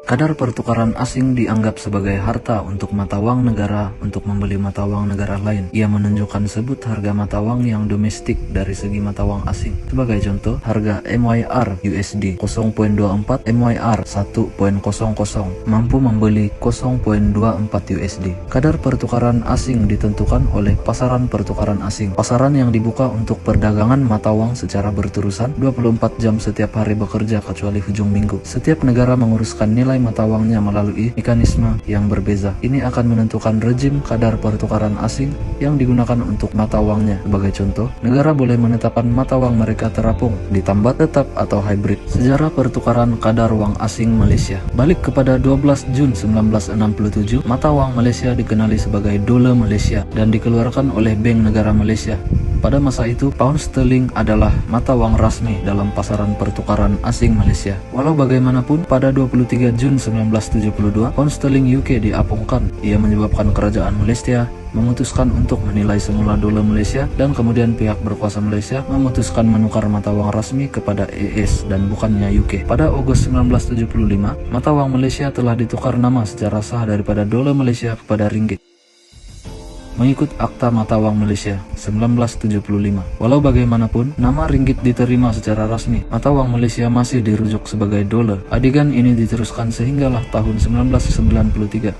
Kadar pertukaran asing dianggap sebagai harta untuk mata uang negara untuk membeli mata uang negara lain. Ia menunjukkan sebut harga mata uang yang domestik dari segi mata uang asing. Sebagai contoh, harga MYR USD 0.24 MYR 1.00 mampu membeli 0.24 USD. Kadar pertukaran asing ditentukan oleh pasaran pertukaran asing. Pasaran yang dibuka untuk perdagangan mata uang secara berterusan 24 jam setiap hari bekerja kecuali hujung minggu. Setiap negara menguruskan nilai mata uangnya melalui mekanisme yang berbeza. Ini akan menentukan rejim kadar pertukaran asing yang digunakan untuk mata uangnya. Sebagai contoh, negara boleh menetapkan mata uang mereka terapung, ditambah tetap atau hybrid. Sejarah pertukaran kadar uang asing Malaysia. Balik kepada 12 Jun 1967, mata uang Malaysia dikenali sebagai dolar Malaysia dan dikeluarkan oleh Bank Negara Malaysia. Pada masa itu, pound sterling adalah mata uang rasmi dalam pasaran pertukaran asing Malaysia. Walau bagaimanapun, pada 23 Jun 1972, pound sterling UK diapungkan. Ia menyebabkan kerajaan Malaysia memutuskan untuk menilai semula dolar Malaysia dan kemudian pihak berkuasa Malaysia memutuskan menukar mata uang rasmi kepada AS dan bukannya UK. Pada Agustus 1975, mata uang Malaysia telah ditukar nama secara sah daripada dolar Malaysia kepada ringgit mengikut Akta Mata Uang Malaysia 1975. Walau bagaimanapun, nama ringgit diterima secara resmi, mata uang Malaysia masih dirujuk sebagai dolar. Adegan ini diteruskan sehinggalah tahun 1993.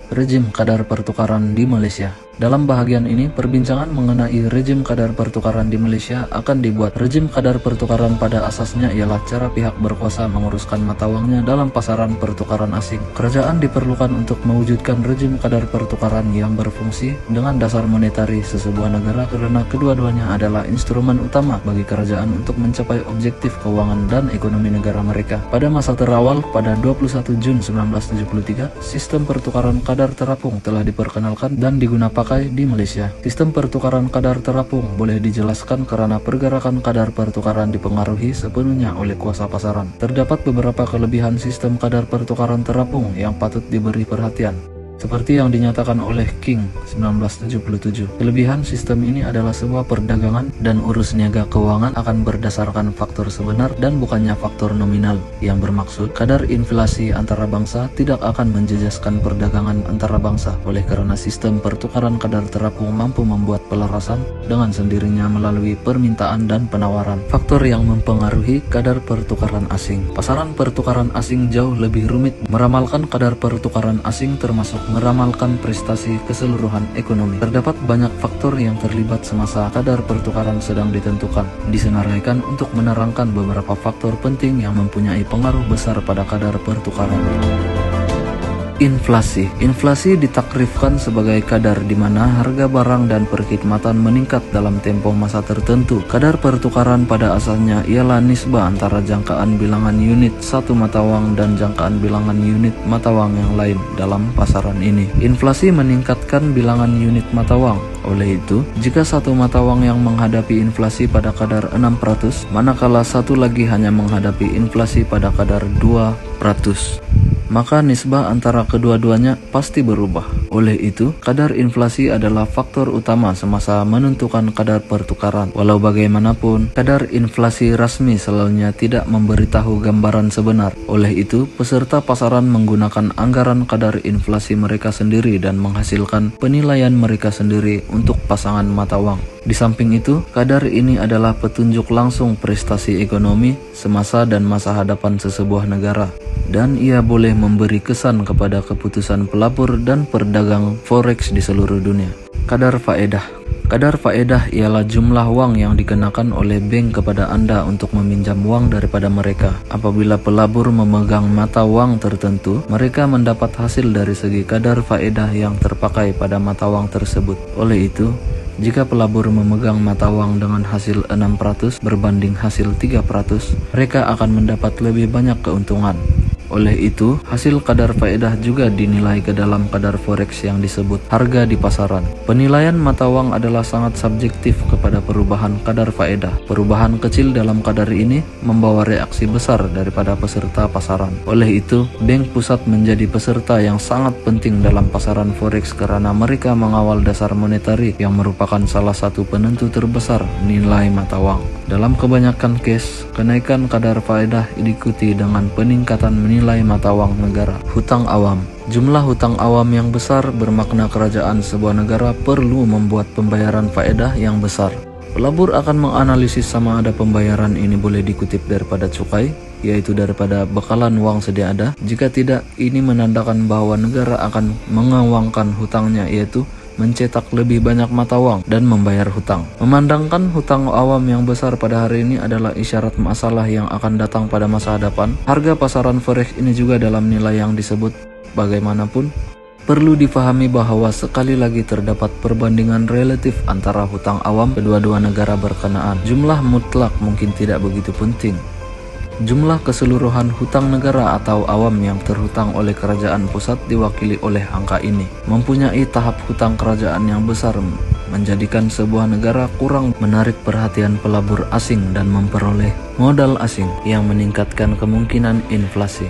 Rejim kadar pertukaran di Malaysia. Dalam bahagian ini, perbincangan mengenai rejim kadar pertukaran di Malaysia akan dibuat. Rejim kadar pertukaran pada asasnya ialah cara pihak berkuasa menguruskan mata uangnya dalam pasaran pertukaran asing. Kerajaan diperlukan untuk mewujudkan rejim kadar pertukaran yang berfungsi dengan dasar monetari sesebuah negara karena kedua-duanya adalah instrumen utama bagi kerajaan untuk mencapai objektif keuangan dan ekonomi negara mereka. Pada masa terawal, pada 21 Jun 1973, sistem pertukaran kadar terapung telah diperkenalkan dan digunakan di Malaysia. Sistem pertukaran kadar terapung boleh dijelaskan karena pergerakan kadar pertukaran dipengaruhi sepenuhnya oleh kuasa pasaran. Terdapat beberapa kelebihan sistem kadar pertukaran terapung yang patut diberi perhatian. Seperti yang dinyatakan oleh King 1977, kelebihan sistem ini adalah sebuah perdagangan dan urus niaga keuangan akan berdasarkan faktor sebenar dan bukannya faktor nominal, yang bermaksud kadar inflasi antara bangsa tidak akan menjejaskan perdagangan antara bangsa. Oleh karena sistem pertukaran kadar terapung mampu membuat pelarasan dengan sendirinya melalui permintaan dan penawaran. Faktor yang mempengaruhi kadar pertukaran asing. Pasaran pertukaran asing jauh lebih rumit. Meramalkan kadar pertukaran asing termasuk meramalkan prestasi keseluruhan ekonomi. Terdapat banyak faktor yang terlibat semasa kadar pertukaran sedang ditentukan. Disenaraikan untuk menerangkan beberapa faktor penting yang mempunyai pengaruh besar pada kadar pertukaran. Inflasi. Inflasi ditakrifkan sebagai kadar di mana harga barang dan perkhidmatan meningkat dalam tempo masa tertentu. Kadar pertukaran pada asalnya ialah nisbah antara jangkaan bilangan unit satu mata uang dan jangkaan bilangan unit mata uang yang lain dalam pasaran ini. Inflasi meningkatkan bilangan unit mata uang. Oleh itu, jika satu mata uang yang menghadapi inflasi pada kadar 6%, manakala satu lagi hanya menghadapi inflasi pada kadar 2%, maka nisbah antara kedua-duanya pasti berubah. Oleh itu, kadar inflasi adalah faktor utama semasa menentukan kadar pertukaran. Walau bagaimanapun, kadar inflasi rasmi selalunya tidak memberitahu gambaran sebenar. Oleh itu, peserta pasaran menggunakan anggaran kadar inflasi mereka sendiri dan menghasilkan penilaian mereka sendiri untuk pasangan mata uang. Di samping itu, kadar ini adalah petunjuk langsung prestasi ekonomi semasa dan masa hadapan sesebuah negara, dan ia boleh memberi kesan kepada keputusan pelabur dan perdagang forex di seluruh dunia. Kadar faedah. Kadar faedah ialah jumlah wang yang dikenakan oleh bank kepada Anda untuk meminjam wang daripada mereka. Apabila pelabur memegang mata wang tertentu, mereka mendapat hasil dari segi kadar faedah yang terpakai pada mata wang tersebut. Oleh itu, jika pelabur memegang mata uang dengan hasil 6% berbanding hasil 3%, mereka akan mendapat lebih banyak keuntungan. Oleh itu, hasil kadar faedah juga dinilai ke dalam kadar forex yang disebut harga di pasaran. Penilaian mata uang adalah sangat subjektif kepada perubahan kadar faedah. Perubahan kecil dalam kadar ini membawa reaksi besar daripada peserta pasaran. Oleh itu, bank pusat menjadi peserta yang sangat penting dalam pasaran forex karena mereka mengawal dasar monetari yang merupakan salah satu penentu terbesar nilai mata uang. Dalam kebanyakan case, kenaikan kadar faedah diikuti dengan peningkatan nilai nilai mata uang negara. Hutang awam. Jumlah hutang awam yang besar bermakna kerajaan sebuah negara perlu membuat pembayaran faedah yang besar. Pelabur akan menganalisis sama ada pembayaran ini boleh dikutip daripada cukai, yaitu daripada bekalan uang sedia ada. Jika tidak, ini menandakan bahwa negara akan mengawangkan hutangnya, yaitu mencetak lebih banyak mata uang dan membayar hutang. Memandangkan hutang awam yang besar pada hari ini adalah isyarat masalah yang akan datang pada masa hadapan. Harga pasaran forex ini juga dalam nilai yang disebut. Bagaimanapun, perlu difahami bahwa sekali lagi terdapat perbandingan relatif antara hutang awam kedua-dua negara berkenaan. Jumlah mutlak mungkin tidak begitu penting. Jumlah keseluruhan hutang negara atau awam yang terhutang oleh kerajaan pusat diwakili oleh angka ini. Mempunyai tahap hutang kerajaan yang besar menjadikan sebuah negara kurang menarik perhatian pelabur asing dan memperoleh modal asing yang meningkatkan kemungkinan inflasi.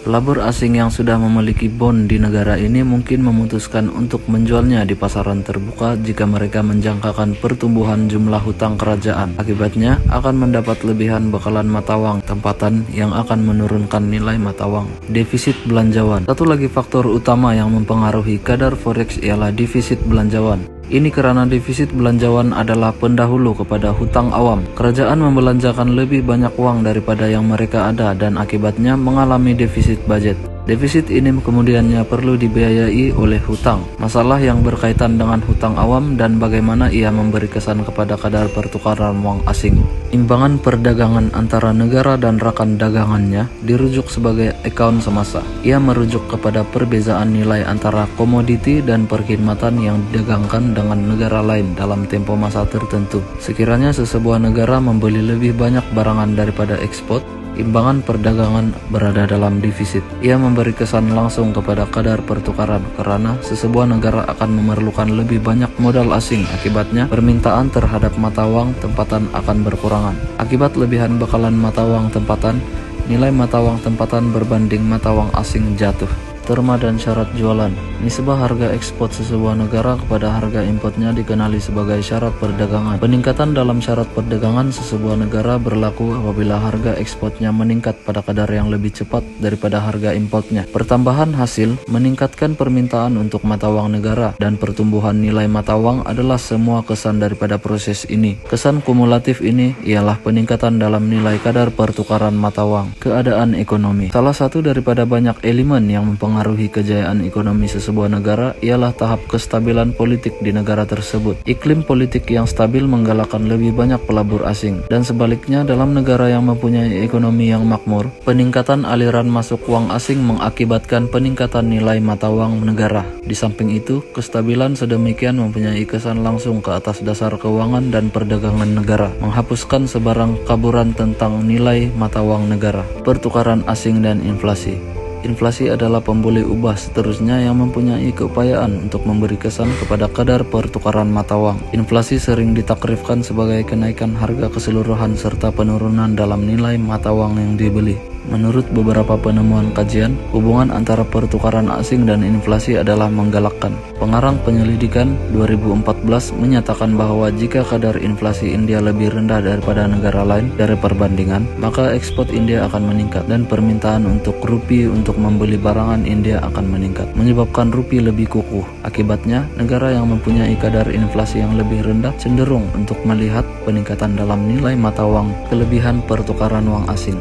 Pelabur asing yang sudah memiliki bond di negara ini mungkin memutuskan untuk menjualnya di pasaran terbuka jika mereka menjangkakan pertumbuhan jumlah hutang kerajaan. Akibatnya akan mendapat lebihan bekalan mata uang tempatan yang akan menurunkan nilai mata uang. Defisit belanjawan. Satu lagi faktor utama yang mempengaruhi kadar forex ialah defisit belanjawan. Ini karena defisit belanjawan adalah pendahulu kepada hutang awam. Kerajaan membelanjakan lebih banyak uang daripada yang mereka ada dan akibatnya mengalami defisit budget. Defisit ini kemudiannya perlu dibiayai oleh hutang. Masalah yang berkaitan dengan hutang awam dan bagaimana ia memberi kesan kepada kadar pertukaran uang asing. Imbangan perdagangan antara negara dan rakan dagangannya dirujuk sebagai account semasa. Ia merujuk kepada perbezaan nilai antara komoditi dan perkhidmatan yang didagangkan dengan negara lain dalam tempo masa tertentu. Sekiranya sesebuah negara membeli lebih banyak barangan daripada ekspor, imbangan perdagangan berada dalam defisit. Ia memberi kesan langsung kepada kadar pertukaran karena sesebuah negara akan memerlukan lebih banyak modal asing. Akibatnya, permintaan terhadap mata uang tempatan akan berkurangan. Akibat lebihan bekalan mata uang tempatan, nilai mata uang tempatan berbanding mata uang asing jatuh. Terma dan syarat jualan. Nisbah harga ekspor sesebuah negara kepada harga importnya dikenali sebagai syarat perdagangan. Peningkatan dalam syarat perdagangan sesebuah negara berlaku apabila harga ekspornya meningkat pada kadar yang lebih cepat daripada harga importnya. Pertambahan hasil meningkatkan permintaan untuk mata uang negara dan pertumbuhan nilai mata uang adalah semua kesan daripada proses ini. Kesan kumulatif ini ialah peningkatan dalam nilai kadar pertukaran mata uang. Keadaan ekonomi. Salah satu daripada banyak elemen yang mempengaruhi kejayaan ekonomi sebuah negara ialah tahap kestabilan politik di negara tersebut. Iklim politik yang stabil menggalakkan lebih banyak pelabur asing, dan sebaliknya dalam negara yang mempunyai ekonomi yang makmur, peningkatan aliran masuk uang asing mengakibatkan peningkatan nilai mata uang negara. Di samping itu, kestabilan sedemikian mempunyai kesan langsung ke atas dasar keuangan dan perdagangan negara, menghapuskan sebarang kaburan tentang nilai mata uang negara, pertukaran asing dan inflasi. Inflasi adalah pembuli ubah seterusnya yang mempunyai keupayaan untuk memberi kesan kepada kadar pertukaran mata uang. Inflasi sering ditakrifkan sebagai kenaikan harga keseluruhan serta penurunan dalam nilai mata uang yang dibeli. Menurut beberapa penemuan kajian, hubungan antara pertukaran asing dan inflasi adalah menggalakkan. Pengarang penyelidikan 2014 menyatakan bahwa jika kadar inflasi India lebih rendah daripada negara lain dari perbandingan, maka ekspor India akan meningkat dan permintaan untuk rupiah untuk membeli barangan India akan meningkat, menyebabkan rupiah lebih kukuh. Akibatnya, negara yang mempunyai kadar inflasi yang lebih rendah cenderung untuk melihat peningkatan dalam nilai mata uang kelebihan pertukaran uang asing.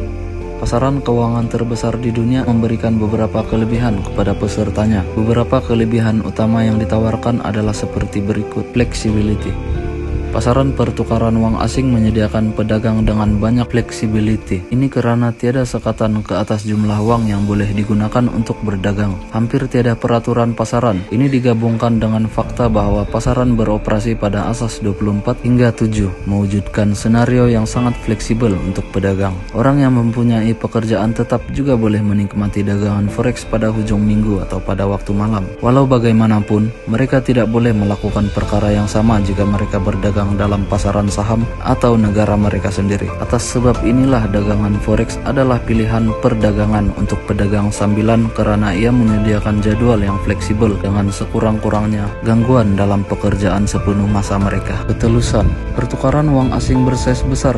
Pasaran keuangan terbesar di dunia memberikan beberapa kelebihan kepada pesertanya. Beberapa kelebihan utama yang ditawarkan adalah seperti berikut. Flexibility. Pasaran pertukaran uang asing menyediakan pedagang dengan banyak flexibility. Ini karena tiada sekatan ke atas jumlah uang yang boleh digunakan untuk berdagang. Hampir tiada peraturan pasaran. Ini digabungkan dengan fakta bahwa pasaran beroperasi pada asas 24 hingga 7, mewujudkan senario yang sangat fleksibel untuk pedagang. Orang yang mempunyai pekerjaan tetap juga boleh menikmati dagangan forex pada hujung minggu atau pada waktu malam. Walau bagaimanapun, mereka tidak boleh melakukan perkara yang sama jika mereka berdagang dalam pasaran saham atau negara mereka sendiri. Atas sebab inilah dagangan forex adalah pilihan perdagangan untuk pedagang sambilan karena ia menyediakan jadwal yang fleksibel dengan sekurang-kurangnya gangguan dalam pekerjaan sepenuh masa mereka. Ketelusan, pertukaran uang asing bersize besar